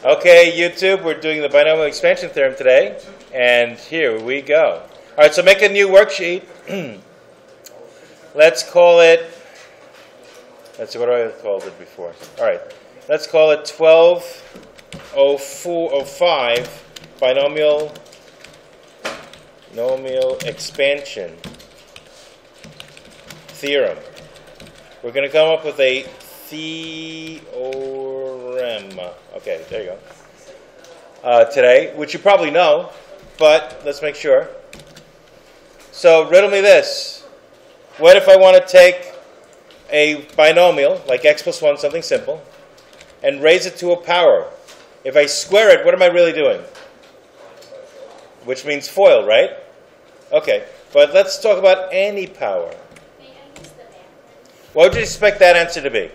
Okay, YouTube, we're doing the binomial expansion theorem today, and here we go. All right, so make a new worksheet. Let's call it, let's see, what do I called it before? All right, let's call it 1205 binomial expansion theorem. We're going to come up with a theorem. Okay, there you go. Today, which you probably know, but let's make sure. So riddle me this. What if I want to take a binomial, like x plus 1, something simple, and raise it to a power? If I square it, what am I really doing? Which means FOIL, right? Okay, but let's talk about any power. What would you expect that answer to be?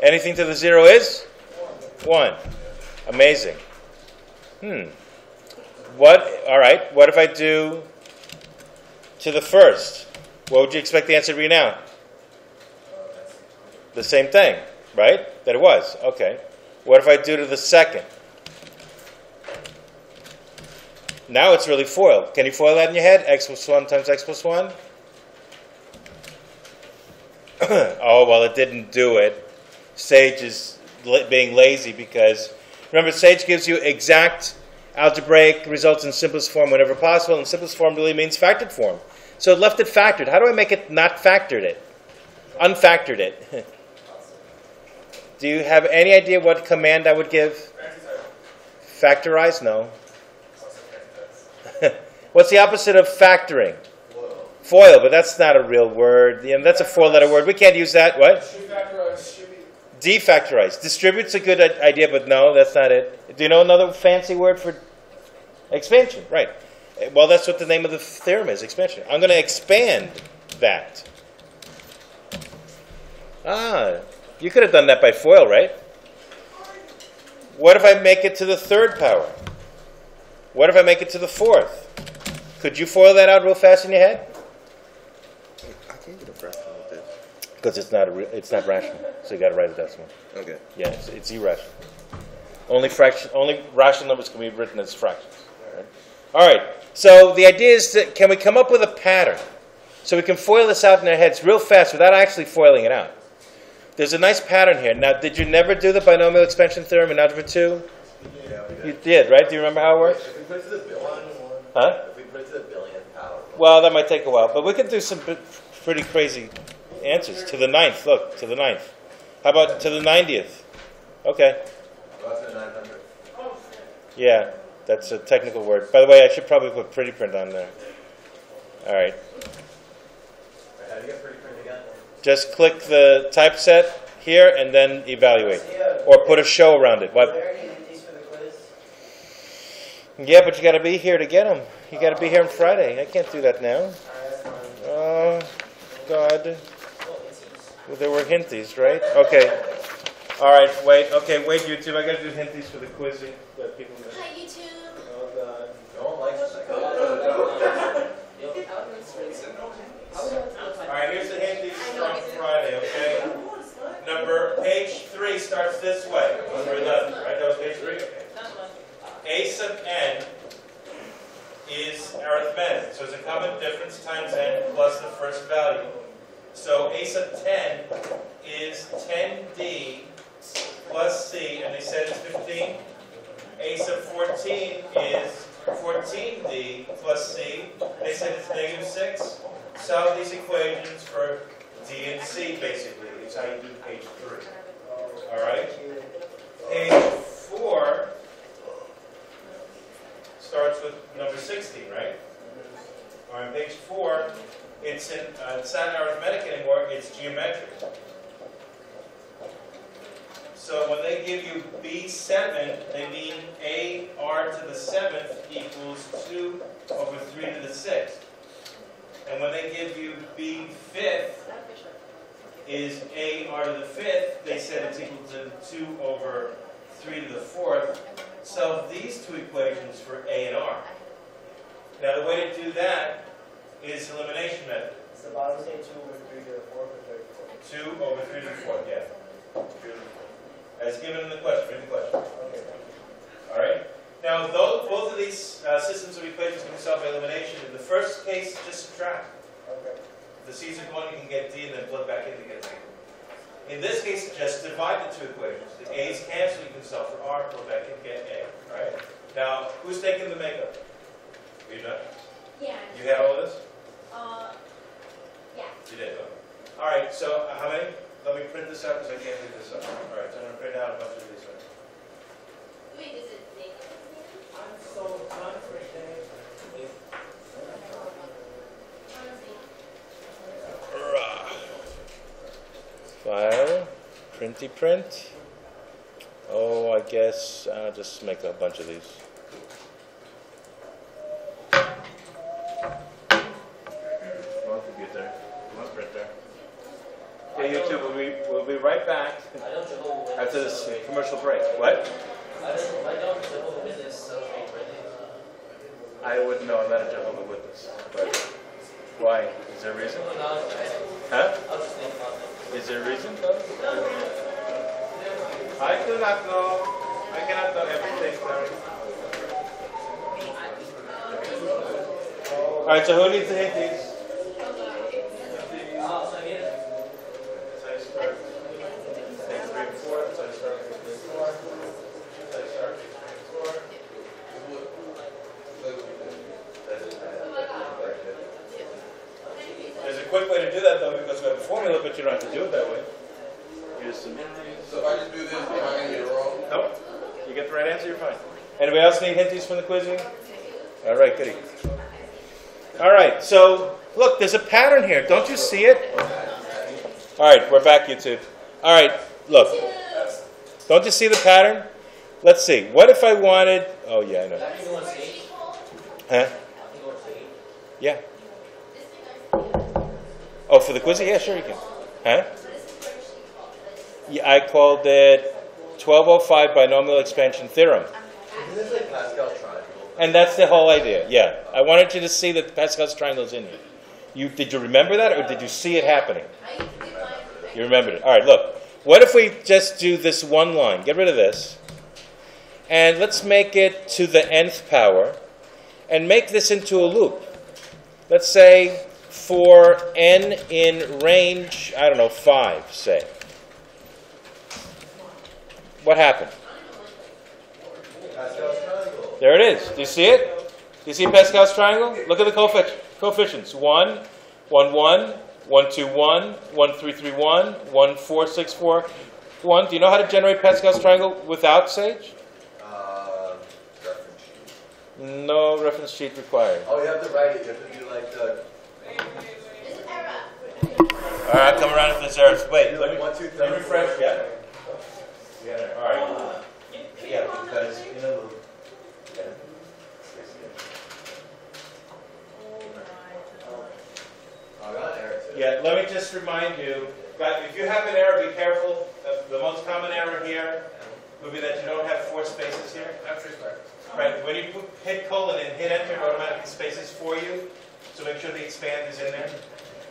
Anything to the 0 is? 1. Amazing. All right, what if I do to the first? What would you expect the answer to be now? The same thing, right? That it was. Okay. What if I do to the second? Now it's really FOIL. Can you FOIL that in your head? X plus 1 times x plus 1? Oh, well, it didn't do it. Sage is being lazy because, remember, Sage gives you exact algebraic results in simplest form whenever possible, and simplest form really means factored form. So it left it factored. How do I make it not factored it? Unfactored it. Do you have any idea what command I would give? Factorize? No. What's the opposite of factoring? FOIL, but that's not a real word. That's a four-letter word. We can't use that. What? Defactorize. Distribute's a good idea, but no, that's not it. Do you know another fancy word for expansion? Right. Well, that's what the name of the theorem is, expansion. I'm going to expand that. You could have done that by FOIL, right? What if I make it to the third power? What if I make it to the fourth? Could you FOIL that out real fast in your head? I can't get a fraction with this. Because it's not rational, so you got to write a decimal. Okay. Yeah, it's irrational. Only rational numbers can be written as fractions. Right? All right. So the idea is that can we come up with a pattern so we can FOIL this out in our heads real fast without actually FOILing it out? There's a nice pattern here. Now, did you never do the binomial expansion theorem in Algebra 2? Yeah, we did. You did, right? Do you remember how it works? If we put it to the billion, Huh? if we put it to the billionth power. Well, that might take a while, but we could do some pretty crazy answers. To the 9th, look, to the 9th. How about to the 90th? Okay. How about to the 900th? Yeah, that's a technical word. By the way, I should probably put pretty print on there. All right. How do you get pretty print again? Just click the typeset here and then evaluate. Or put a show around it. What? Yeah, but you got to be here to get them. You got to be here on Friday. I can't do that now. Oh, God. Well, there were hinties, right? Okay. All right, wait. Okay, wait, YouTube. I got to do hinties for the quizzing. That people know. Hi, YouTube. Oh, God. No one likes it. All right, here's the hinties from Friday, okay? Page 3 starts this way. Number 11, right? That was page 3? Okay. A sub n is arithmetic. So it's a common difference times n plus the first value. So A sub 10 is 10d plus c, and they said it's 15. A sub 14 is 14d plus c, and they said it's negative 6. Solve these equations for d and c, basically. It's how you do page 3. All right? Page 4 starts with number 16, right? Or on page 4, it's not arithmetic anymore, it's geometric. So when they give you B7, they mean AR to the 7th equals 2 over 3 to the 6th. And when they give you B5th is AR to the 5th, they said it's equal to 2 over 3 to the 4th. Solve these two equations for A and R. Now the way to do that is elimination method. Does the bottom say 2 over 3 to the 4th or 3 to the 4th? 2 over 3 to the 4th, yeah. as given in the question. Read the question. All right. Now, both of these systems of equations can be solved by elimination. In the first case, just subtract. If the C's are 1, you can get D and then plug back in to get negative. In this case, just divide the two equations. The A's cancel, you can solve for R, plug back in, get A. All right. Now, who's taking the makeup? Are you done? Yeah. You had all of this? Yeah. You did. Okay. All right. So, how many? Let me print this out because I can't leave this up. All right. So I'm going to print out a bunch of these ones. Wait, is it naked? I'm so done for today. File, printy print. Oh, I guess I'll just make a bunch of these. One computer, one printer. Okay, YouTube, we'll be right back after this commercial break. What? I wouldn't know. I'm not a Jehovah's Witness. But why? Is there a reason? Huh? Is there a reason? I do not know. I cannot know everything. Sorry. All right. So who needs to hit these? There's a quick way to do that though, because we have a formula, but you don't have to do it that way. Here's some hinties. So if I just do this, am I going to get it wrong? Nope. You get the right answer, you're fine. Anybody else need hinties from the quizzing? All right, goody. All right, so look, there's a pattern here. Don't you see it? All right, we're back, YouTube. All right, look. Don't you see the pattern? Let's see. What if I wanted... Oh, yeah, I know. Huh? Yeah. Oh, for the quizzing? Yeah, sure you can. Huh? Yeah, I called it 1205 Binomial Expansion Theorem. Isn't this like Pascal Triangle? And that's the whole idea, yeah. I wanted you to see that Pascal's Triangle is in here. Did you remember that, or did you see it happening? You remembered it. All right, look. What if we just do this one line? Get rid of this. And let's make it to the nth power. And make this into a loop. Let's say for n in range, I don't know, 5, say. What happened? Pascal's Triangle. There it is. Do you see it? Do you see Pascal's Triangle? Look at the coefficients. 1, 1, 1, 1, 2, 1, 1, 3, 3, 1, 1, 4, 6, 4, 1. Do you know how to generate Pascal's Triangle without Sage? Reference sheet. No reference sheet required. Oh, you have to write it. You have to do like the... All right, come around if there's errors. Wait, let me 1, 2, 3, let me refresh. Yeah. Yeah. All right. Yeah, because in a loop. Yeah. I got an error too. Yeah. Let me just remind you, but if you have an error, be careful. The most common error here would be that you don't have 4 spaces here. Right. When you hit colon and hit enter, it automatically spaces for you. So make sure the expand is in there.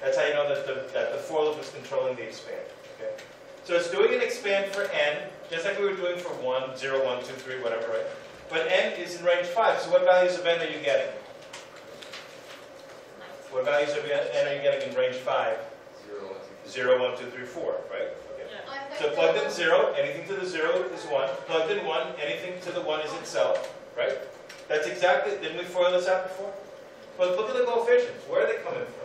That's how you know that the for loop is controlling the expand. Okay. So it's doing an expand for n, just like we were doing for 1, 0, 1, 2, 3, whatever, right? But n is in range 5. So what values of n are you getting? What values of n are you getting in range 5? 0, 1, 2, 3, 4, right? Okay. So plugged in 0, anything to the 0 is 1. Plugged in 1, anything to the 1 is itself, right? That's exactly, didn't we FOIL this out before? But look at the coefficients. Where are they coming from?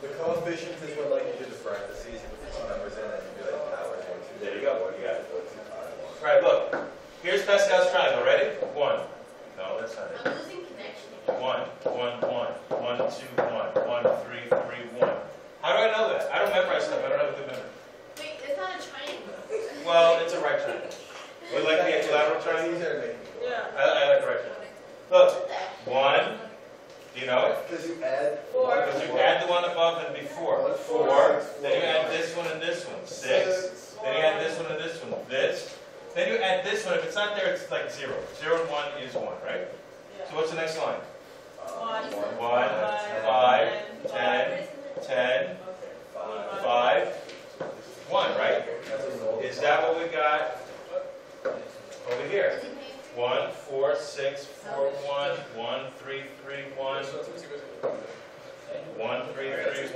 The coefficient is when like you do the parentheses, you put the two numbers in and you do like power. There you go. You got it. All right, look. Here's Pascal's triangle. Ready? 1. No, that's not it. I'm losing connection. 1, 1, 1, 1, 2, 1, 1, 3, 3, 1. How do I know that? I don't memorize stuff. I don't have a good memory. Wait, it's not a triangle. Well, it's a right triangle. We like the equilateral triangle? Yeah. I like the right triangle. Look. 1. Do you know it? Because you add 4. Because you add the one above and before. 4. Then you add this one and this one. 6. Then you add this one and this one. This. Then you add this one. If it's not there, it's like 0. 0 and 1 is 1, right? So what's the next line? 1, 1, 5, 10,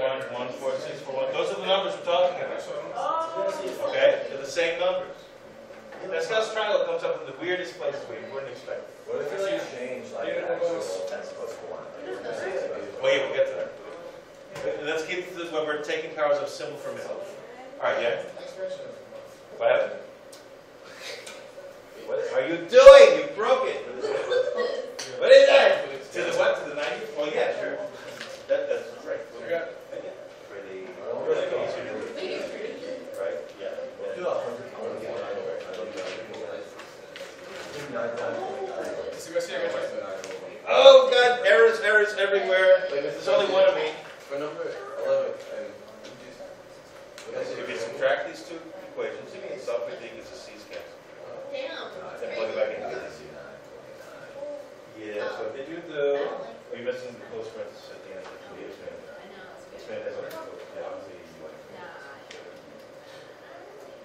1, 1, 4, 6, 4, 1. Those are the numbers we're talking about. Okay? They're the same numbers. Pascal's triangle comes up in the weirdest places we wouldn't expect. What if you change like actual x plus 1? Well, yeah, we'll get to that. Let's keep this when we're taking powers of symbol for middle. Alright, yeah? What happened? What are you doing? You broke it. What is that? To the what? To the 90? Oh yeah, sure. That's right. Pretty easy to do. Right? Yeah. Do 100. Oh god, errors everywhere. There's only one of me. For number 11, If you subtract these two equations, you can solve it, you get a C-scan. Damn. Then plug it back in. Yeah, so if you do, we're missing the close parenthesis at the end of the expand. I know, it's Expand good. has a close, yeah, obviously, Nah.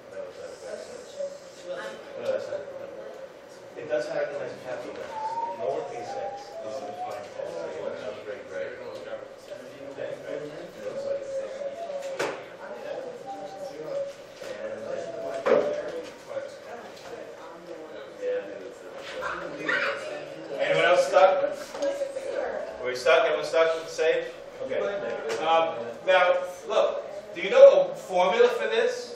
that was not a bad sense. No, that's not. It does have a nice capital X. Lowercase x is defined as a great, right? Anyone else stuck? Are we stuck? Everyone stuck with the save? Okay. Now, look, do you know a formula for this?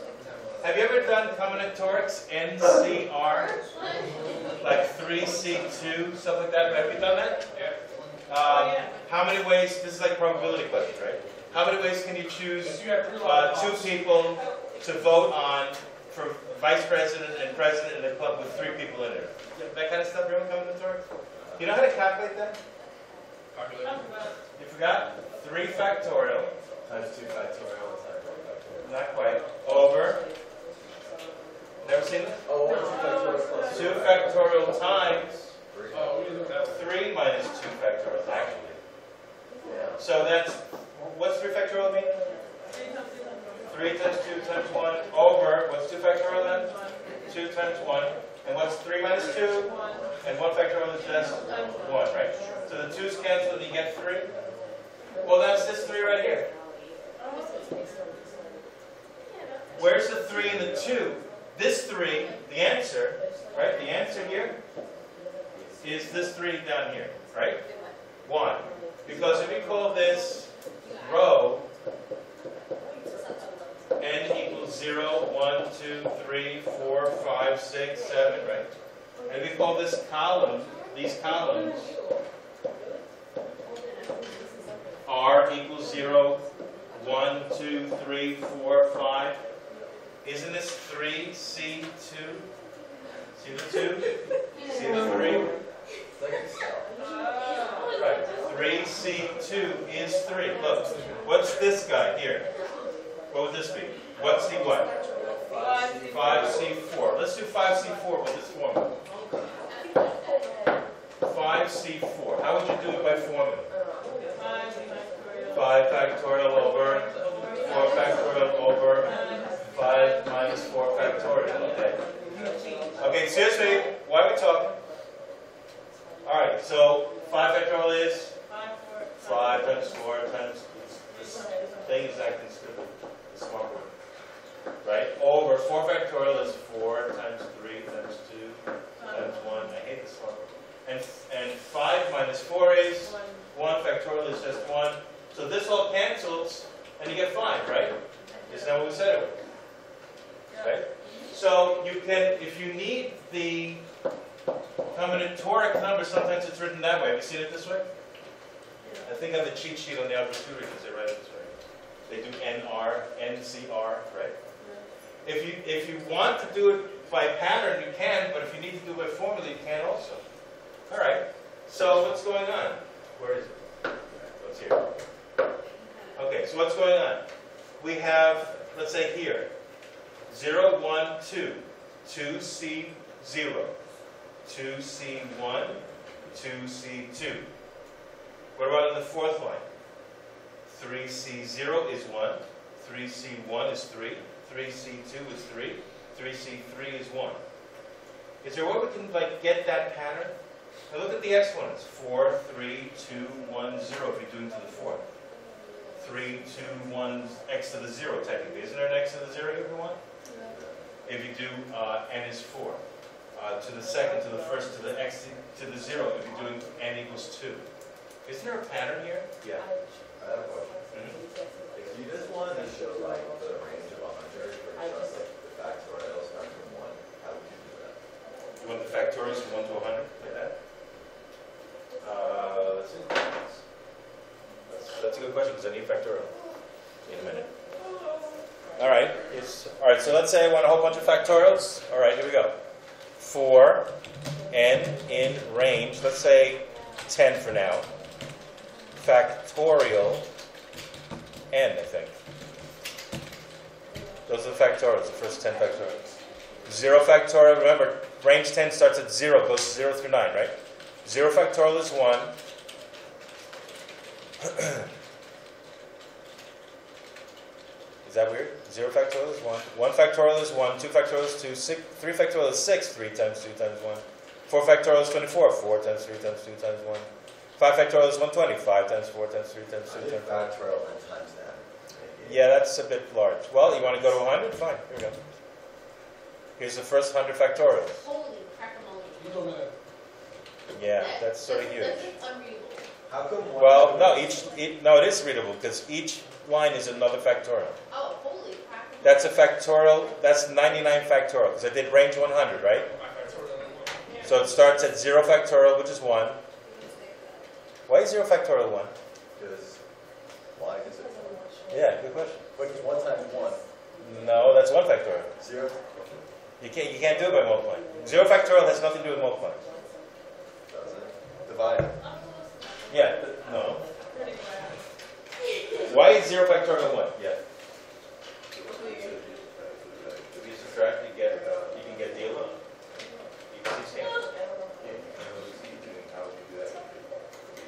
Have you ever done combinatorics, NCR? Like 3C2, stuff like that? Have you done that? Yeah. How many ways, this is like probability question, right? How many ways can you choose two people to vote on for vice president and president in a club with 3 people in it? That kind of stuff, remember combinatorics? You know how to calculate that? You forgot? 3 factorial. Times 2 factorial. Not quite. Over. Never seen it? Oh, 1 factorial plus 2 factorial times 3 minus 2 factorial, actually. So that's, what's 3 factorial mean? 3 times 2 times 1 over, what's 2 factorial then? 2 times 1. And what's 3 minus 2? And 1 factorial is just 1, right? So the 2's cancel and you get 3. Well, that's this 3 right here. Where's the 3 and the 2? This 3, the answer, right? The answer here is this 3 down here, right? 1. Because if we call this row n equals 0, 1, 2, 3, 4, 5, 6, 7, right? And we call this column, these columns, r equals 0, 1, 2, 3, 4, 5. Isn't this 3C2? See the 2? See the 3? Right. 3C2 is 3. Look, what's this guy here? What would this be? What's C what? 5C4. Let's do 5C4 with this formula. 5C4. How would you do it by formula? 5 factorial over 4 factorial over 5 minus 4 factorial. Okay. Okay, seriously, why are we talking? Alright, so 5 factorial is 5 times 4 times this thing is acting stupid. The smart word. Right? Over 4 factorial is 4 times 3 times 2 times 1. I hate the smart word. And 5 minus 4 is 1 factorial is just 1. So this all cancels and you get 5, right? Isn't that what we said it would? Right? So you can, if you need the combinatoric number, sometimes it's written that way. Have you seen it this way? I think on the cheat sheet on the Algebra Tutor, they write it this way. They do NR, NCR, right? If you want to do it by pattern, you can, but if you need to do it by formula, you can also. All right. So what's going on? Where is it? What's here? Okay, so what's going on? We have, let's say here, 0, 1, 2, 2C0, 2C1, 2C2. What about in the fourth line? 3C0 is 1, 3C1 is 3, 3C2 is 3, 3C3 is 1. Is there a way we can get that pattern? Now look at the exponents. 4, 3, 2, 1, 0 if you do it to the fourth. 3, 2, 1, x to the 0 technically. Isn't there an x to the 0 if you want? If you do n is 4. To the second, to the first, to the x to the 0 if you're doing n equals 2. Isn't there a pattern here? Yeah. I have a question. If you just wanted to show like the range of 100, or just like the factorial starting from 1, how would you do that? You want the factorials from 1 to 100, like that? Let's see. That's a good question, because I need factorial. In a minute. All right. All right, so let's say I want a whole bunch of factorials. All right, here we go. For n in range, let's say 10 for now. Factorial n, I think. Those are the factorials, the first 10 factorials. 0 factorial, remember, range 10 starts at 0, goes 0 through 9, right? 0 factorial is 1. Is that weird? 0 factorial is 1. 1 factorial is 1. 2 factorial is 2. 3 factorial is 6. 3 times 2 times 1. 4 factorial is 24. 4 times 3 times 2 times 1. 5 factorial is 120. 5 times 4 times 3 times 2 times 1. Factorial and times that. Yeah, that's a bit large. Well, you want to go to 100? Fine. Here we go. Here's the first 100 factorials. Holy crackamole. You told me that. Yeah, that's sort of huge. That's unreadable. How come one? Well, no, no, it is readable because each line is another factorial. Oh, holy crackamole. That's a factorial. That's 99 factorial because I did range 100, right? So it starts at 0 factorial, which is 1. Why is 0 factorial 1? Because why is it? Yeah, good question. Wait, 1 times 1. No, that's 1 factorial. 0. You can't do it by multiplying. 0 factorial has nothing to do with multiplying. Does it? Divide. Yeah, no. Why is 0 factorial 1? Yeah. If you subtract, you can get the alone. You can see standard.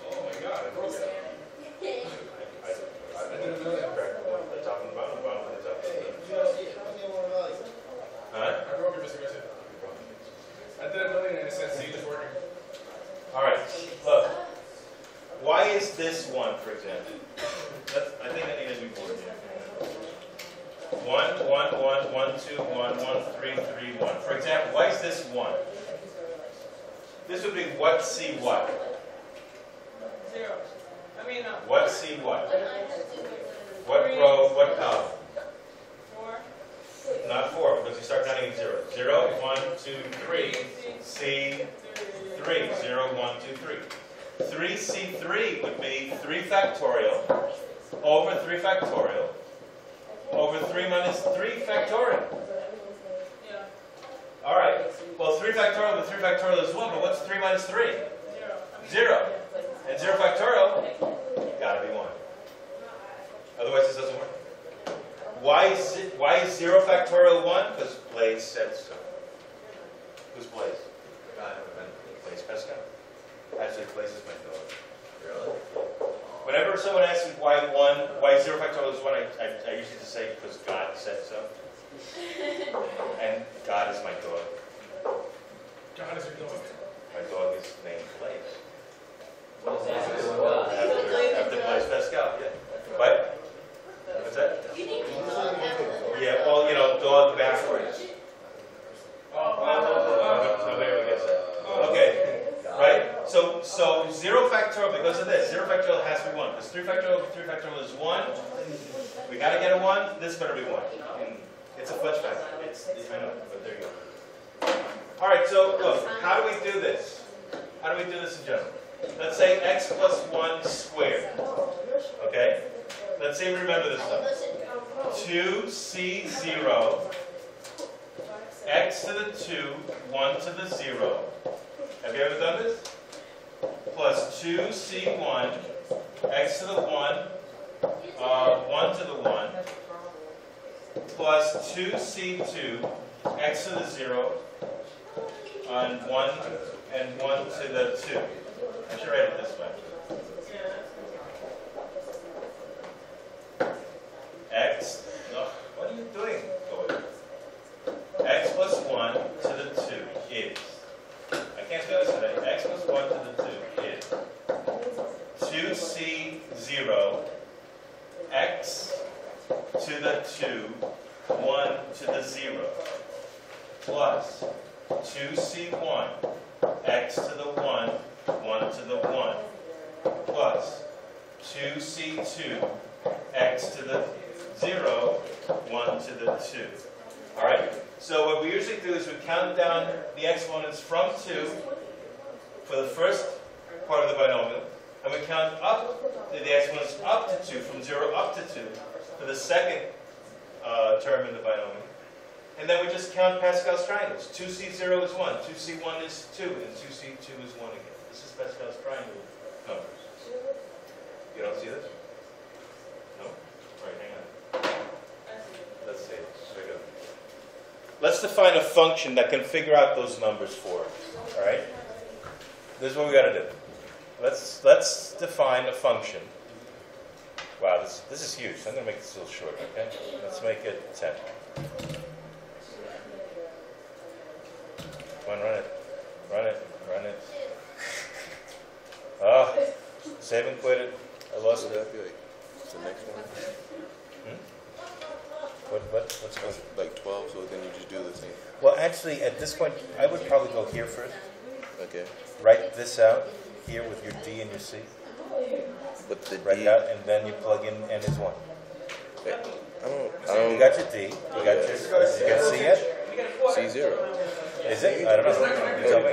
Oh my God, I broke it. I didn't know that. The top and the bottom, the bottom and the top. Huh? I broke it, Mr. Garcia. I did a million and it says C is working. All right, look. Why is this 1, for example? I think I need a new board here. 1, 1, 1, 1, 2, 1, 1, 3, 3, 1. For example, why is this 1? This would be what C what? 0. I mean, What C what? What row, what column? 4. Not 4, because you start counting at 0. 0, 1, 2, 3. C 3. 0, 1, 2, 3. 3C3 would be 3 factorial over 3 factorial over 3 minus 3 factorial. Yeah. All right. Well, 3 factorial over 3 factorial is 1, but what's 3 minus 3? 0. And 0 factorial, gotta be 1. Otherwise, this doesn't work. Why is 0 factorial 1? Because Blaise said so. Who's Blaise? Blaise Pascal. Actually, Blaise is my dog. Really? Whenever someone asks me why 0 factorial is 1, I usually just say because God said so. And God is my dog. God is your dog. My dog is named Blaise. God. After Blaise Pascal, yeah. But, what's that? You need to know that. Yeah, well, you know, dog backwards. Nobody ever gets that. Okay, right? So 0 factorial, because of this, 0 factorial has to be 1. Because 3 factorial over 3 factorial is 1. We got to get a 1. This better be 1. And it's a fudge factor. I know, but there you go. All right, so look, how do we do this? How do we do this in general? Let's say x plus 1 squared. Okay? Let's see if we remember this stuff. 2c0 x to the 2, 1 to the 0. Have you ever done this? Plus 2c1 x to the 1, 1 to the 1, plus 2c2 x to the 0, and 1 to the 2. I should write it this way. X, no, what are you doing? X plus 1 to the 2 is, I can't do this today, x plus 1 to the 2 is 2c0 to the 2, 1 to the 0, plus 2c1 x to the 1, 1 to the 1, plus 2c2 x to the 0, 1 to the 2. All right? So what we usually do is we count down the exponents from 2 for the first part of the binomial, and we count up the exponents up to 2, from 0 up to 2, for the second term in the binomial. And then we just count Pascal's triangles. 2c0 is 1, 2c1 is 2, and 2c2 is 1 again. This is Pascal's triangle numbers. You don't see this? No? All right, hang on. Let's see. There we go. Let's define a function that can figure out those numbers for us. All right? This is what we got to do. Let's define a function. Wow, this is huge. I'm going to make this a little short, okay? Let's make it 10. Come on, run it. Run it. Run it. Ah, save and quit it. I lost it. What's the next one? What's going on? Like 12, so then you just do the same. Well, actually, at this point, I would probably go here first. Okay. Write this out here with your D and your C. But the Write D, it out, and then you plug in N is 1. I You don't, got your D. You got your. Did you get C yet? C0. Is it? I don't know. You tell me.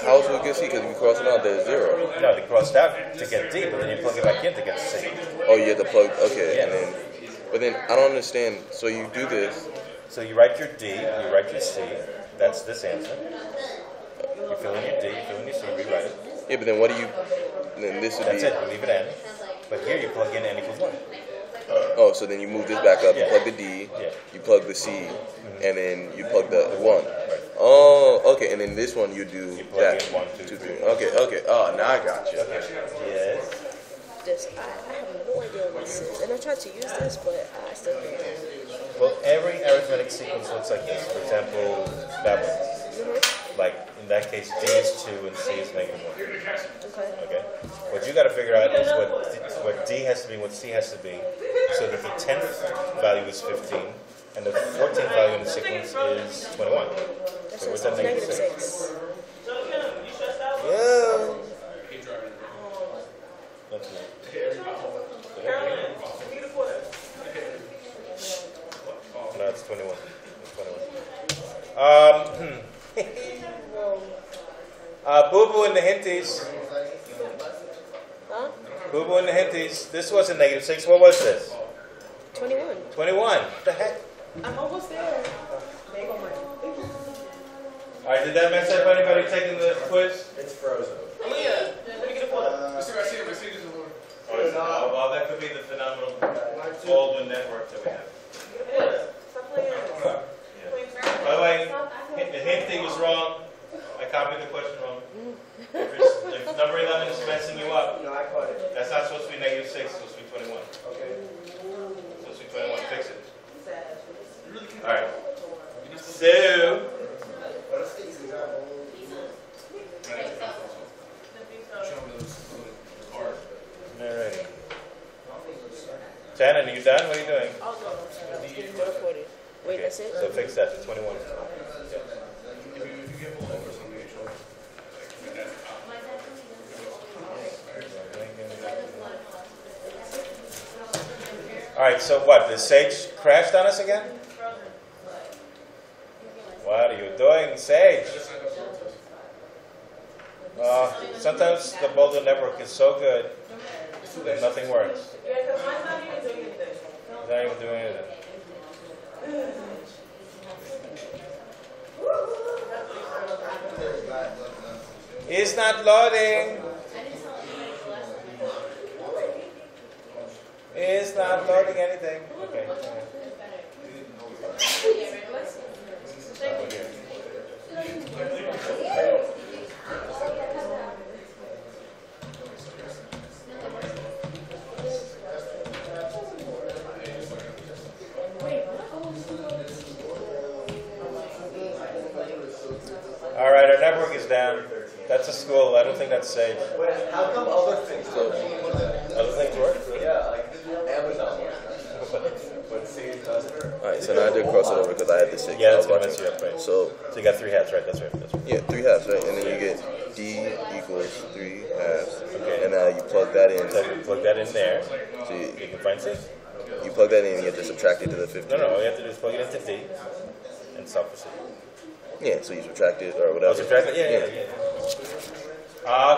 How else would we get C? Because we crossing out, there's 0. No, they crossed out to get D, but then you plug it back in to get C. Oh, you have to plug, okay. Yeah. And then, but then, I don't understand. So you do this. So you write your D, you write your C. That's this answer. You fill in your D, you fill in your C, rewrite it. Yeah, but then what do you, then this would That's be. it. You leave it N. But here you plug in N equals 1. Oh, so then you move this back up, you Yeah. plug the D, Yeah. you plug the C, and then you plug the 1. Right. Oh, okay, and then this one you do You plug that. in 1, 2, 3. 3. Okay, okay. Oh, now I got you. Okay. Yes. This, I have no idea what this is. And I tried to use this, but I still can't. Well, every arithmetic sequence looks like this. For example, that one. Like, in that case, D is 2 and C is -1. Okay. Okay? What you got to figure out is what D has to be, what C has to be, so that the 10th value is 15, and the 14th value in the sequence is 21. So where's that Negative -6? 6. Yeah. That's it. No, it's 21. It's 21. Boo-boo in the hinties. Huh? Boo-boo in the hinties. This wasn't -6. What was this? 21. 21. What the heck? I'm almost there. All right, did that mess up anybody taking the quiz? It's frozen. Mr. Garcia, my seat is a little. Oh, it's not. Well, that could be the phenomenal Baldwin network that we have. Yeah. By the way, the hint thing was wrong. I copied the question wrong. If number 11 is messing you up, No, I caught it. that's not supposed to be -6, it's supposed to be 21. Okay. It's supposed to be 21. Fix it. All right. So, all right. Shannon, are you done? What are you doing? Wait, that's it? So fix that to 21. All right, so what? The Sage crashed on us again? What are you doing, Sage? Sometimes the Boulder network is so good that nothing works. It's not even doing anything. It's not loading. It's not loading anything. Okay. All right, our network is down. That's a school. I don't think that's safe. Wait, how come other things work? Other things work? Yeah, like Amazon works. What So now I did cross it over because I had the 6. Yeah, I that's was gonna watching. mess you up, right? So So you got 3 halves, right? That's right. That's right. yeah, 3 halves, right? And then you get D equals 3 halves. Okay. And now you plug that in. So you plug that in there. So You can find C. you plug that in and you have to subtract it to the 15. No, all you have to do is plug it into D and solve for C. Yeah, so you subtract it or Oh, whatever. subtract it? Yeah.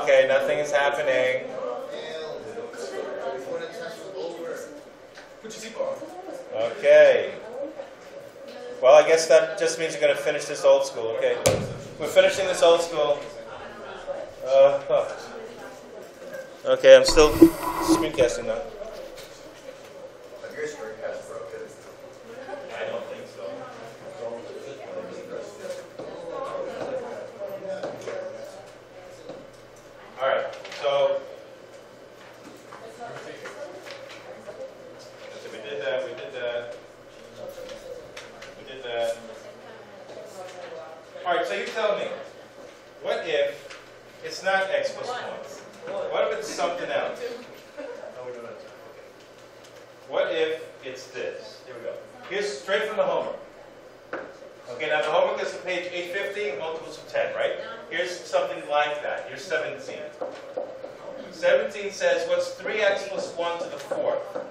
Okay, nothing is happening. Put your seatbelt on. Okay. Well, I guess that just means you're going to finish this old school. Okay. We're finishing this old school. Okay, I'm still screencasting now. Have your screencast broken? I don't think so. All right, so we did that. All right, so you tell me, what if it's not x plus 1? What if it's something else? What if it's this? Here we go. Here's straight from the homework. Okay, now the homework is on page 850, multiples of 10, right? Here's something like that. Here's 17. 17 says, what's 3x plus 1 to the 4th?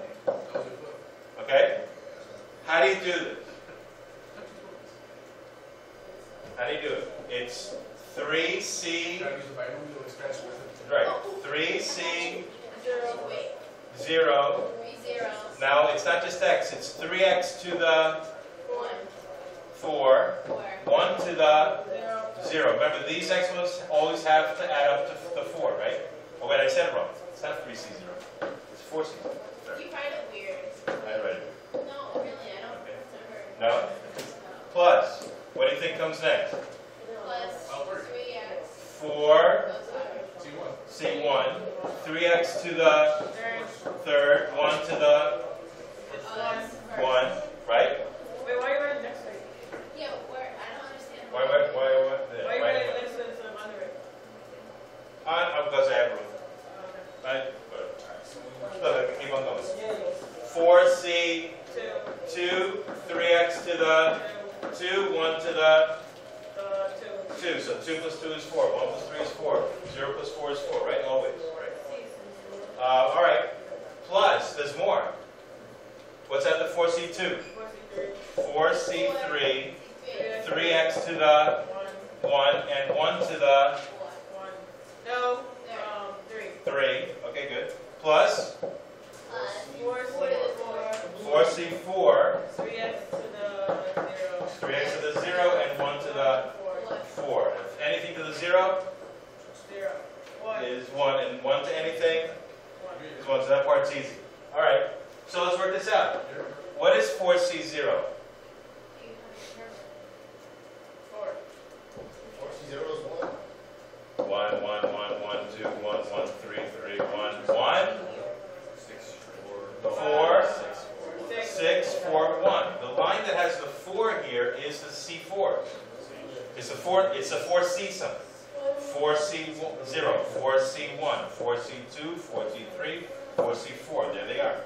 Okay? How do you do this? How do you do it? It's 3c, Gotta use the binomial expansion method. right, 3c, Wait, 0. 3 zeros. Now, it's not just x, it's 3x to the 1, 4, 4. 1 to the 0. Remember, these exponents always have to add up to the 4, right? Oh, wait, I said it wrong. It's not 3c0. It's 4c0. You find it weird. I read it. No, really, I don't. Okay. It's never. No? Plus, what do you think comes next? Plus 3x. 4 C1. c1, 3x to the 3rd, 1 to the 1, right? Wait, why are you writing next to it? Yeah, where, I don't understand. Why, what? Why are you writing next to it instead of under it? Because I have room. Oh, Right? Look, keep on going. okay. 4c, 2, 2, 3x to the 2, 1 to the 2. 2. So 2 plus 2 is 4. 1 plus 3 is 4. 0 plus 4 is 4, right? Always, right? All right. Plus, there's more. What's at the 4c2? 4c3, 3x to the 1, and 1 to the 1. No, 3. 3. Okay, good. Plus, 4c4, 3x to the 0. 3x to the 0, and 1 to the 4. If anything to the 0 0. 1. is 1, and 1 to anything is 1. So that part's easy. All right. So let's work this out. What is 4c0? 4. 0 is 1. 1, 1, 1, 1, 2, 1, 1, 3, 3, 1, 1, 4, 6, 4, 1. The line that has the 4 here is the C4. It's a 4C something. 4C0, 4C1, 4C2, 4C3, 4C4. There they are.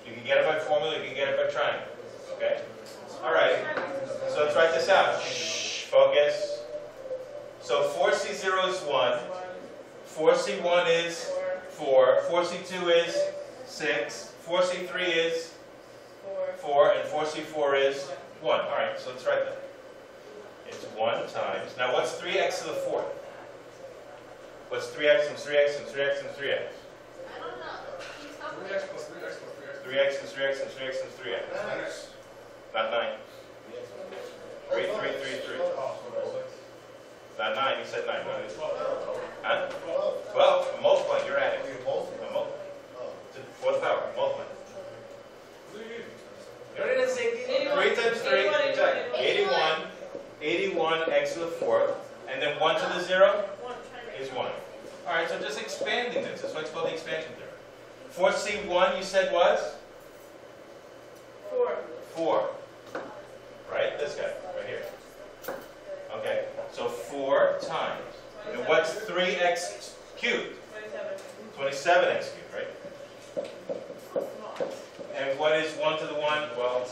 You can get it by formula, you can get it by triangle. Okay? All right. So let's write this out. Shh, focus. So 4C0 is 1. 4C1 is 4. 4C2 is 6. 4C3 is 4. And 4C4 is 1. All right, so let's write that. It's 1 times. Now what's 3x to the 4th? What's 3x and 3x and 3x and 3x? I don't know. Can you stop 3x plus 3x plus 3x. 3x and 3x and 3x and 3x. 9x. Not 9. 3, 3, 3, 3. Not 9, you said 9. Huh? 12. I'm multiplying, you're adding. I'm multiplying. To fourth power, multiplying. You don't need to say 3 times 3, exactly. 81. 81 x to the 4th, and then 1 to the 0 is 1. All right, so just expanding this. That's why it's called the expansion theorem. 4c1 you said was? 4. 4. Right? This guy, right here. Okay, so 4 times. And what's 3x cubed? 27. 27x cubed, right? And And what is 1 to the 1? Well,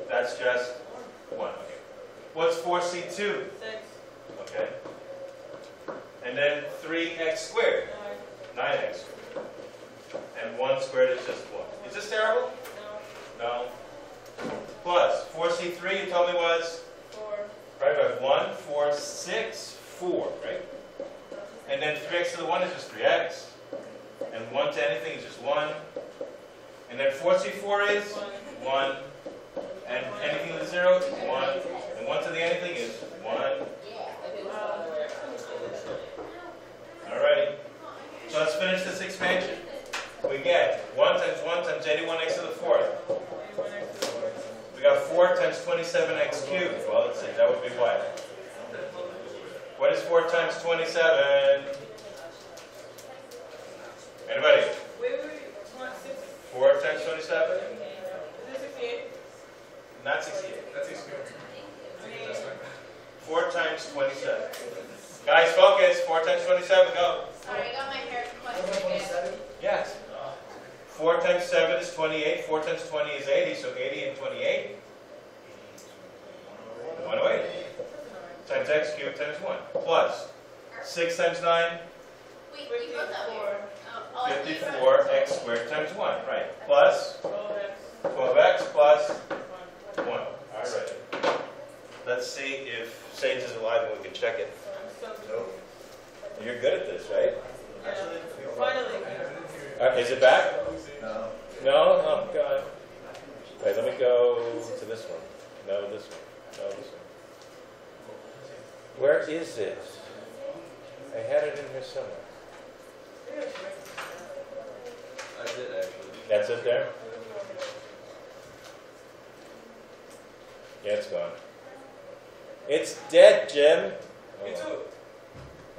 that's just 1. Okay. What's 4c2? 6. Okay. And then 3x squared. 9x squared. And 1 squared is just 1. Is this terrible? No. No. Plus 4c3 you told me was? 4. Right, 1, 4, 6, 4, right? And then 3x to the 1 is just 3x. And 1 to anything is just 1. And then 4c4 is? 1. And anything to the 0 is 1. And 1 to the anything is 1. Alrighty. So let's finish this expansion. We get 1 times 1 times 81x to the 4th. We got 4 times 27x cubed. Well, let's see. That would be what? What is 4 times 27? Anybody? Wait. 4 times 27? Is this 68? Not 68. That's easy. 4 times 27. Guys, focus. 4 times 27. Go. Sorry, I got my hair question again. Yes. 4 times 7 is 28. 4 times 20 is 80. So 80 and 28. 108. Times x cubed times 1. Plus 6 times 9. Wait, you both up 54. here. Oh, 54 x squared times 1. Right. Plus 12x. 12x plus 1. 1. Alright. Let's see if Sage is alive and we can check it. You're good at this, right? Actually, Finally. Is it back? no. No? Oh, God. Wait, let me go to this one. No, this one. No, this one. Where is it? I had it in here somewhere. I did actually. That's it there? Yeah, it's gone. It's dead, Jim. Oh, Me well. too.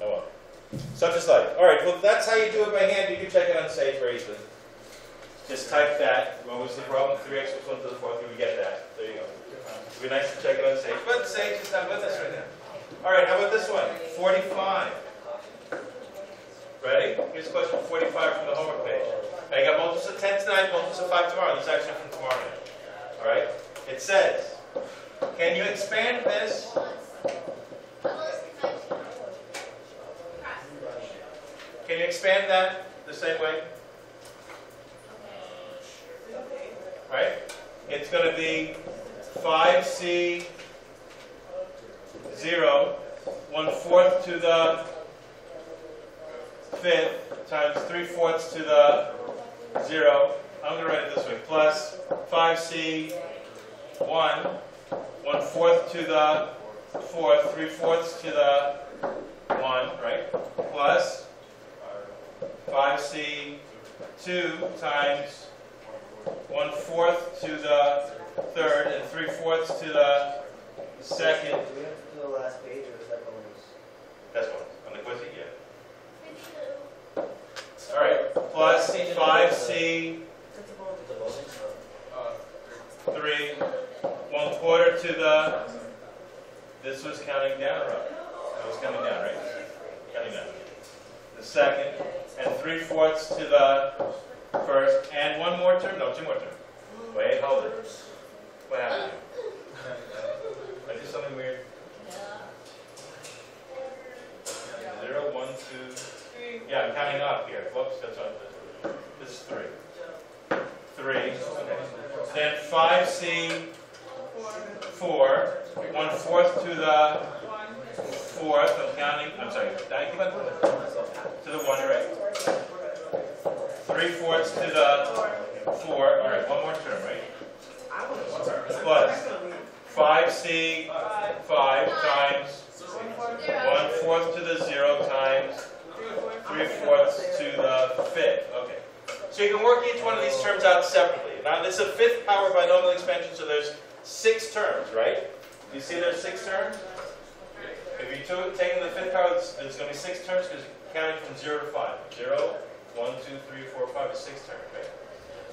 Oh well. Such is life. Alright, well that's how you do it by hand. You can check it on Sage very easily. Just type that. What was the problem? 3x plus 1 to the 4th. We get that. There you go. It'd be nice to check it on Sage. But Sage is not with us right now. Alright, how about this one? 45. Ready? Here's question 45 from the homework page. Now you got multiples of 10 tonight, multiples of 5 tomorrow. This is actually from tomorrow night. Alright? It says, can you expand this? Can you expand that the same way? Right? It's going to be 5c 0, 1/4 to the 5th times 3/4 to the 0. I'm going to write it this way. Plus 5c 1, 1/4 to the 4th, 3/4 to the 1, right? Plus 5c 2 times 1/4 to the 3rd and 3/4 to the 2nd. Do we have to do the last page or is that the one? That's one. On the quiz, yeah. All right. Plus 5c 3, 1/4 to the. This was counting down or up? That was counting down, right? Counting down. The 2nd and 3/4 to the 1st, and one more term. No, 2 more terms. Wait, hold it. What happened? I did something weird. 0, 1, 2. Yeah, I'm counting up here. Whoops, that's what this is 3. 3. Okay. Then 5c 4, 1/4 to the 4th. I'm counting. I'm sorry. Did I keep on doing it? To the 1, right? 3/4 to the 4. All right, one more term, right? Plus 5c 5 times 1/4 to the 0 times 3/4 to the 5th. Okay. So you can work each one of these terms out separately. Now this is a 5th power binomial expansion, so there's 6 terms, right? You see there's 6 terms? If you're taking the 5th power, there's going to be 6 terms because you're counting from 0 to 5. 0, 1, 2, 3, 4, 5 is 6 terms, right?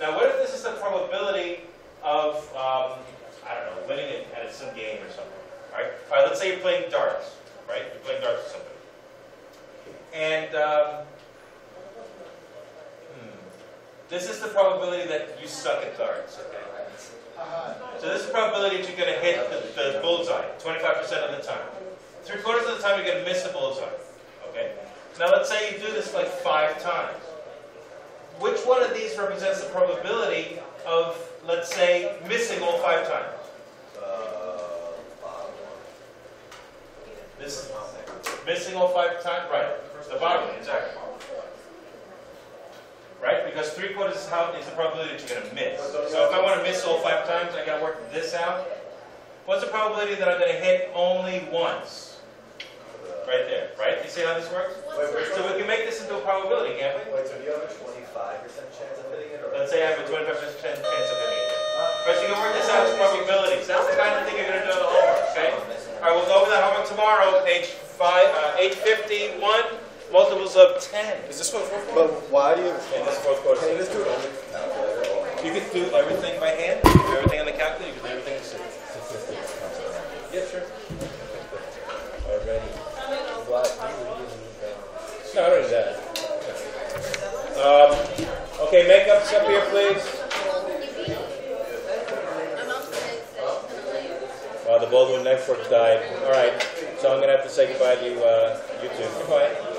Now what if this is the probability of, I don't know, winning it at some game or something, right? All right, let's say you're playing darts, right? You're playing darts with somebody. And This is the probability that you suck at cards, okay? So this is the probability that you're going to hit the bullseye 25% of the time. 3/4 of the time you're going to miss the bullseye, okay? Now let's say you do this like 5 times. Which one of these represents the probability of, let's say, missing all 5 times? This is missing all 5 times, right? The bottom one, exactly. Right? Because 3/4 is the probability that you're going to miss. So if I want to miss all 5 times, I got to work this out. What's the probability that I'm going to hit only once? Right there, right? You see how this works? So we can make this into a probability, can't we? Wait, so do you have a 25% chance of hitting it? Or Let's say I have a 25% chance of hitting it. But you can work this out as probabilities. That's the kind of thing you're going to do in the homework, okay? All right, we'll go over that homework tomorrow, page 851, multiples of 10. Is this one 4? But why do you? And this is 4/4. Can you just do it on the calculator? You can do everything by hand. You can do everything on the calculator. You can do everything in the Yeah, sure. Already. No, I don't do that. Okay, makeups up here, please. Well, the Baldwin Network died. All right, so I'm going to have to say goodbye to you two. Goodbye.